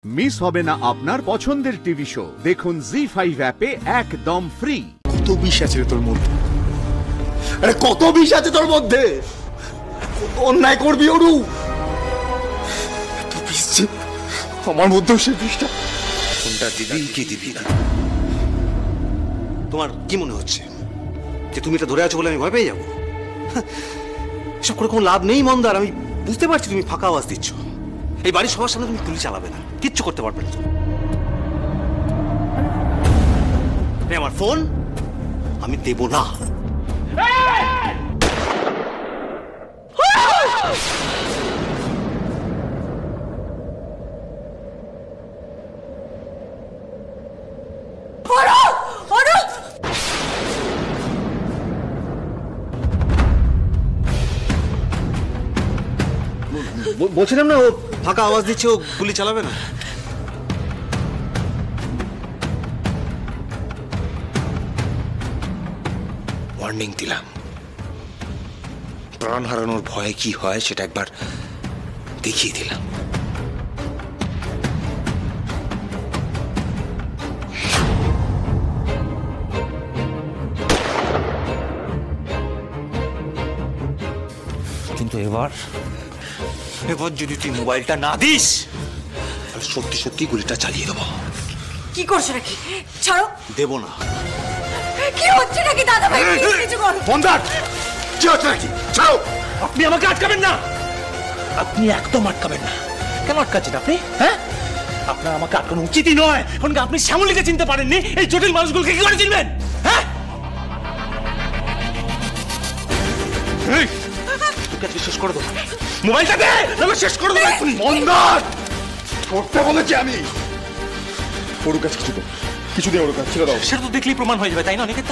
Miss হবে না আপনার পছন্দের টিভি শো। দেখুন জি5 অ্যাপে একদম ফ্রি। কত বিষ আছে তোর মধ্যে, আরে কত বিষ আছে তোর মধ্যে, কত অন্যায় করবি ওরু, এত বিষ যে আমার মধ্যে সে বিষটা। কোনটা দিবি কি দিবি না? তোমার কি মনে হচ্ছে যে তুমি এটা ধরে আছো বলে আমি ভয় পেয়ে যাবো? এসব করে কোনো লাভ নেই মন্দার। আমি বুঝতে পারছি তুমি ফাঁকা আওয়াজ দিচ্ছ। এই বাড়ির সবার সামনে তুমি গুলি চালাবে না, কিচ্ছু করতে পারবে না। আমার ফোন আমি দেব না। বলছিলাম না, ও ফাঁকা আওয়াজ দিচ্ছে, ও গুলি চালাবে না। ওয়ার্নিং দিলাম, প্রাণ হারানোর ভয়ে কি হয় সেটা একবার দেখিয়ে দিলাম। কিন্তু এবার যদি তুই মোবাইলটা না দিস তাহলে সত্যি সত্যি গুলিটা চালিয়ে দেবো। কি করছো নাকি? ছাড়ো। দেব না। কি হচ্ছে নাকি দাদা ভাই? কিছু করো। বন্দার কি হচ্ছে নাকি? ছাড়ো। আপনি আমাকে আটকাবেন না, আপনি একদম আটকাবেন না। কেন আটকাচ্ছেন আপনি? হ্যাঁ, আপনার আমাকে আটকানো উচিতই নয়। কারণ আপনি শ্যামলীকে চিনতে পারেননি, এই জটিল মানুষগুলোকে কি করে চিনবেন? হ্যাঁ, শেষ করে দেবো। মোবাইলটা দে, আমি শেষ করে দেবো। মন্দার করতে বলেছি আমি। ওর কাছে কিছু দে, ওর কাছে ছেড়ে দাও। সেটা তো দেখলেই প্রমাণ হয়ে যাবে, তাই না? অনেকে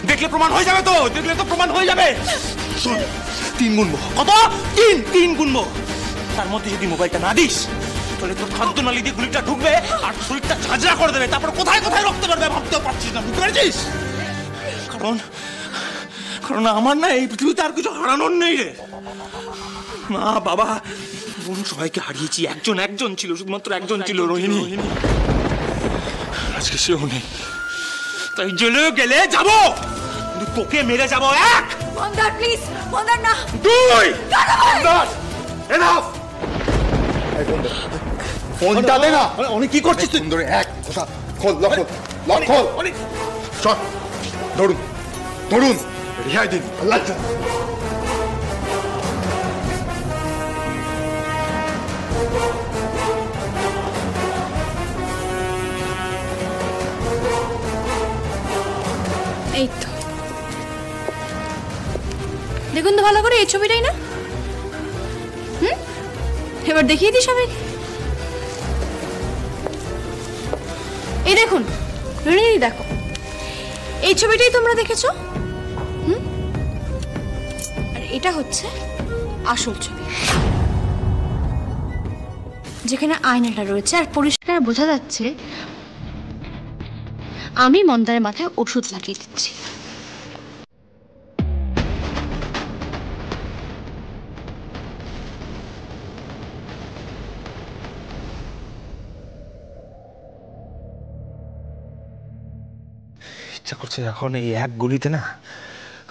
দেখলে প্রমাণ হয়ে যাবে, তো দেখলে তো প্রমাণ হয়ে যাবে। শোন, 3 গুনবো। কত? 3 গুনবো। তার মধ্যে যদি মোবাইলটা না দিস তাহলে তোর খাদ্যনালী দিয়ে গুলিটা ঢুকবে আর শরীরটা ঝাঁঝরা করে দেবে। তারপর কোথায় কোথায় রক্ত বেরোবে ভাবতেও পারছিস না, বুঝতে পেরেছিস? কারণ আমার না এই পৃথিবীতে আর কিছু হারানোর নেই রে। মা বাবা বোন সবাইকে হারিয়েছি, একজন ছিল, শুধুমাত্র একজন ছিল, রোহিণী। আজকে সেও নেই, তাই জেলে গেলে যাবো, কিন্তু তোকে মেরে যাবো। 1 মন্দার প্লিজ, মন্দার না। 2 মন্দার এনাফ। এই ফোনটা দে না। অনেক কি করছিস তুই? সুন্দর 1 কথা খোল, লক খোল। চল ধরুন রিহাই দিন। আল্লাহ এই তো দেখুন তো ভালো করে, এই ছবিটাই না? এবার দেখিয়ে দিই সবাইকে। এই দেখুন রোহিণী, দেখো এই ছবিটাই তোমরা দেখেছো। আর এটা হচ্ছে আসল ছবি, যেখানে আয়নাটা রয়েছে আর পরিষ্কার বোঝা যাচ্ছে আমি মন্দারের মাথায় ওষুধ লাগিয়ে দিচ্ছি। ইচ্ছা করছে এখন এই এক গুলিতে না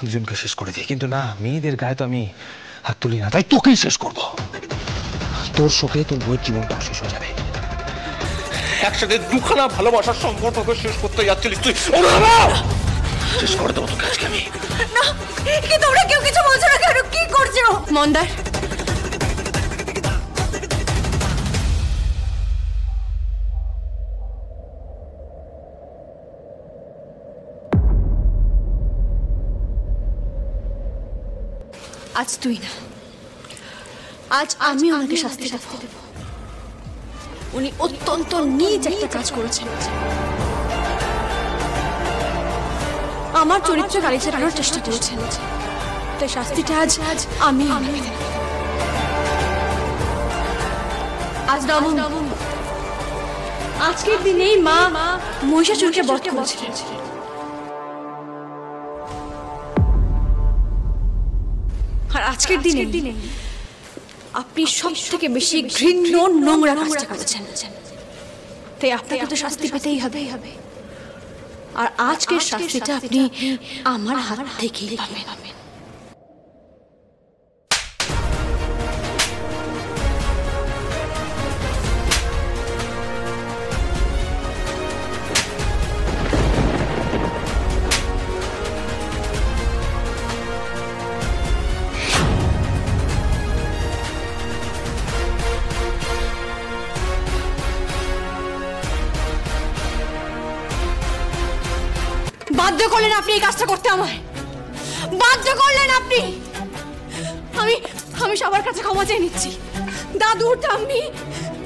দুজনকে শেষ করে দিই, কিন্তু না, মেয়েদের গায়ে তো আমি হাত তুলি না, তাই তোকেই শেষ করব। তোর শোকে তোর বইয়ের জীবনটা শেষ হয়ে যাবে। একসাথে দুখানা ভালোবাসার সম্পর্ককে শেষ করতে যাচ্ছিলিস তুই, শেষ করে দেবো তোকে আজকে আমি। না, কি তোমরা কেউ কিছু বলছো না কেন? কি করছো মন্দার? আজ তুই না, আজ আমি ওনাকে শাস্তি দেব। উনি অত্যন্ত নীচ একটা কাজ করেছেন, আমার চরিত্র গালি চালানোর চেষ্টা করেছেন। তাই শাস্তিটা আজ আমি আজ নবম। আজকের দিনেই মা মহিষাসুরকে বধ করেছিলেন। আর আজকের দিনে আপনি সব থেকে বেশি ঘৃণ্য নোংরা কাজটা করেছেন। তাই আপনাকে তো শাস্তি পেতেই হবে। আর আজকের শাস্তিটা আপনি আমার হাত থেকেই পাবেন। বাধ্য করলেন আপনি এই কাজটা করতে, আমায় বাধ্য করলেন আপনি। আমি সবার কাছে ক্ষমা চেয়ে নিচ্ছি, দাদু, ঠাম্মি,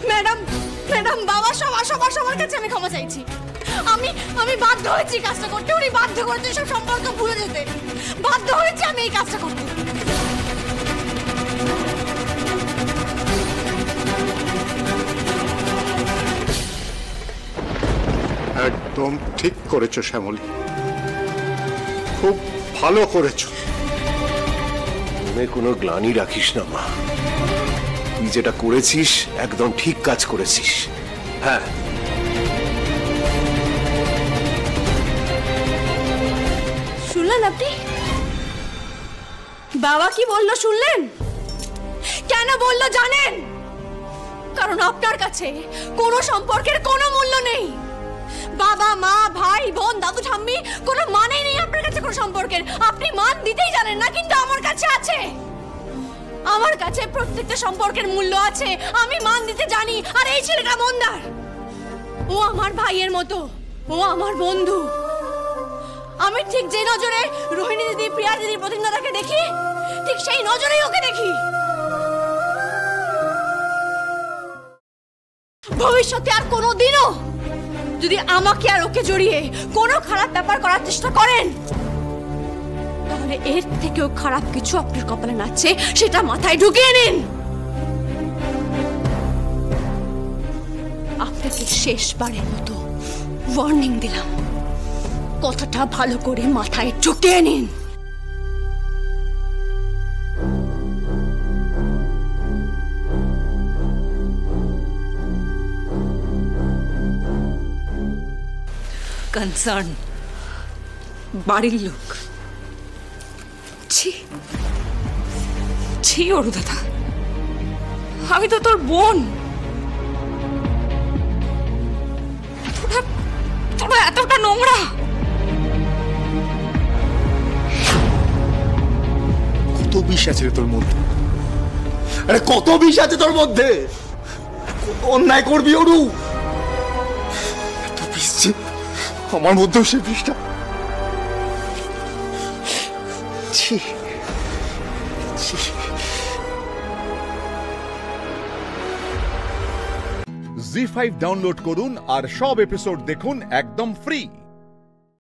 ম্যাডাম, বাবা, সবার কাছে আমি ক্ষমা চাইছি। আমি বাধ্য হয়েছি কাজটা করতে, উনি বাধ্য করেছে সব সম্পর্ক ভুলে যেতে, বাধ্য হয়েছে আমি এই কাজটা করতে। একদম ঠিক করেছো শ্যামলী, খুব ভালো করেছো। মনে কোনো গ্লানি রাখিস না মা, তুই যেটা করেছিস একদম ঠিক কাজ করেছিস। হ্যাঁ, শুনলেন আপনি বাবা কি বললো? শুনলেন? কেন বললো জানেন? কারণ আপনার কাছে কোনো সম্পর্কের কোনো মূল্য নেই। বাবা, মা, ভাই, বোন, দাদু, ঠাম্মি, কোনো মানেই নেই আপনার কাছে কোনো সম্পর্কের। আপনি মান দিতেই জানেন না, কিন্তু আমার কাছে আছে। আমার কাছে প্রত্যেকটা সম্পর্কের মূল্য আছে, আমি মান দিতে জানি। আর এই ছেলেটা মন্দার, ও আমার ভাইয়ের মতো, ও আমার বন্ধু। আমি ঠিক যে নজরে রোহিণী দিদি, প্রিয়া দিদি, প্রতিজ্ঞাকে দেখি, ঠিক সেই নজরেই ওকে দেখি। ভবিষ্যতে আর কোনোদিনও যদি আমাকে আর ওকে জড়িয়ে কোনো খারাপ ব্যাপার করার চেষ্টা করেন, তাহলে এর থেকেও খারাপ কিছু আপনার কপালে নাচছে, সেটা মাথায় ঢুকিয়ে নিন। আপনাকে শেষবারের মতো ওয়ার্নিং দিলাম, কথাটা ভালো করে মাথায় ঢুকিয়ে নিন। কনসার্ন বাড়ির লোক, ছি ছি অরু দাদা, আমি তো তোর বোন, তোরা এতটা নোংরা। কত বিষ আছে রে তোর মধ্যে, আরে কত বিষ আছে তোর মধ্যে। কত অন্যায় করবি অরু, এত বিষ যে আমার মধ্যেও সে বিষটা। জি5 ডাউনলোড করুন আর সব এপিসোড দেখুন একদম ফ্রি।